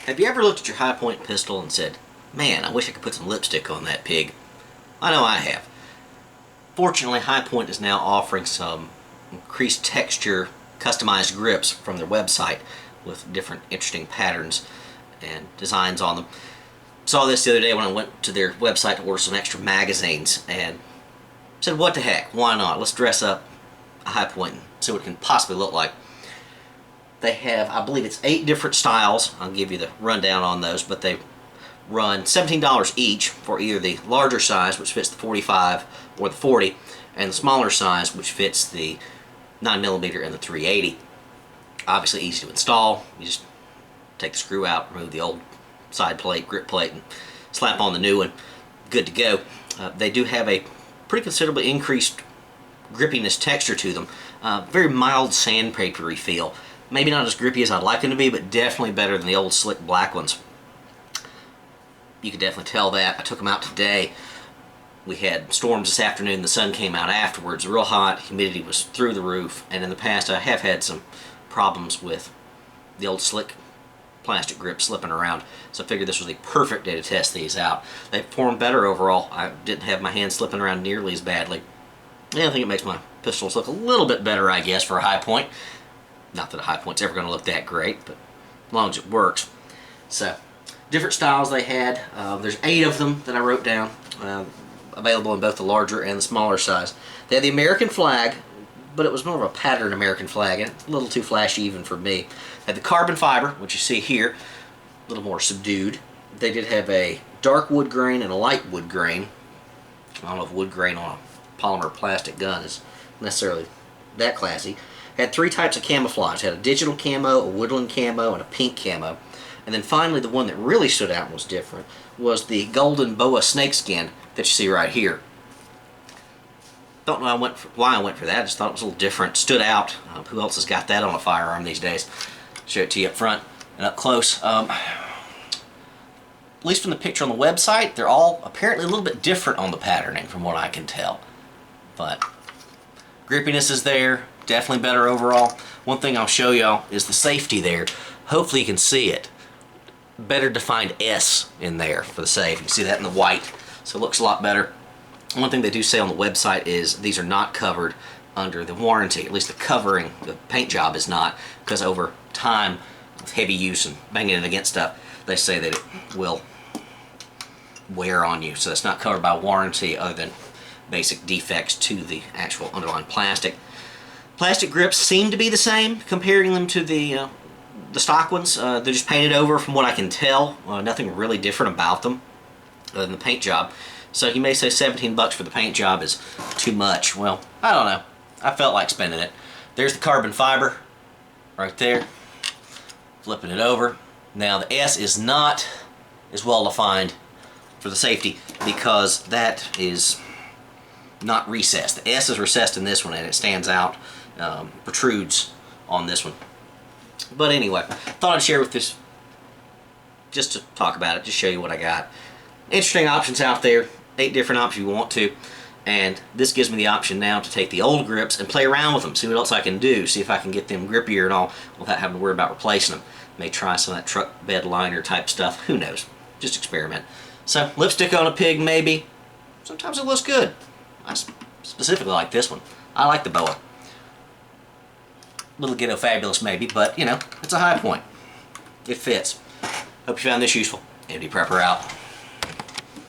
Have you ever looked at your high point pistol and said, man, I wish I could put some lipstick on that pig? I know I have. Fortunately, High Point is now offering some increased texture, customized grips from their website with different interesting patterns and designs on them. Saw this the other day when I went to their website to order some extra magazines and said, what the heck, why not? Let's dress up a High Point and see what it can possibly look like. They have, I believe it's 8 different styles. I'll give you the rundown on those, but they run $17 each for either the larger size, which fits the 45 or the 40, and the smaller size, which fits the 9mm and the 380. Obviously easy to install. You just take the screw out, remove the old side plate, grip plate, and slap on the new one. Good to go. They do have a pretty considerably increased grippiness texture to them. Very mild sandpapery feel. Maybe not as grippy as I'd like them to be, but definitely better than the old slick black ones. You can definitely tell that. I took them out today. We had storms this afternoon. The sun came out afterwards. Real hot. Humidity was through the roof. And in the past, I have had some problems with the old slick plastic grip slipping around. So I figured this was the perfect day to test these out. They performed better overall. I didn't have my hand slipping around nearly as badly. Yeah, I think it makes my pistols look a little bit better, I guess, for a High Point. Not that a High Point's ever going to look that great, but as long as it works. So, different styles they had. There's 8 of them that I wrote down, available in both the larger and the smaller size. They had the American flag, but it was more of a patterned American flag, and a little too flashy even for me. They had the carbon fiber, which you see here, a little more subdued. They did have a dark wood grain and a light wood grain. I don't know if wood grain on a polymer plastic gun is necessarily that classy. Had 3 types of camouflage. Had a digital camo, a woodland camo, and a pink camo. And then finally, the one that really stood out and was different was the golden boa snakeskin that you see right here. Don't know why I went for that. I just thought it was a little different. Stood out. Who else has got that on a firearm these days? Show it to you up front and up close. At least from the picture on the website, they're all apparently a little bit different on the patterning from what I can tell. But grippiness is there. Definitely better overall. One thing I'll show y'all is the safety there. Hopefully you can see it. Better defined S in there for the safe. You can see that in the white, so it looks a lot better. One thing they do say on the website is these are not covered under the warranty. At least the covering, the paint job is not, because over time, with heavy use and banging it against stuff, they say that it will wear on you. So it's not covered by warranty other than basic defects to the actual underlying plastic. Plastic grips seem to be the same, comparing them to the stock ones. They're just painted over from what I can tell. Nothing really different about them other than the paint job. So you may say 17 bucks for the paint job is too much. Well, I don't know. I felt like spending it. There's the carbon fiber right there. Flipping it over. Now the S is not as well defined for the safety because that is not recessed. The S is recessed in this one and it stands out, protrudes on this one. But anyway, thought I'd share with this just to talk about it, just show you what I got. Interesting options out there, 8 different options you want to, and this gives me the option now to take the old grips and play around with them, see what else I can do, see if I can get them grippier and all without having to worry about replacing them. May try some of that truck bed liner type stuff, who knows, just experiment. So, lipstick on a pig maybe, sometimes it looks good. I specifically like this one. I like the boa. Little ghetto fabulous maybe, but you know, it's a High Point. It fits. Hope you found this useful. MD Prepper out.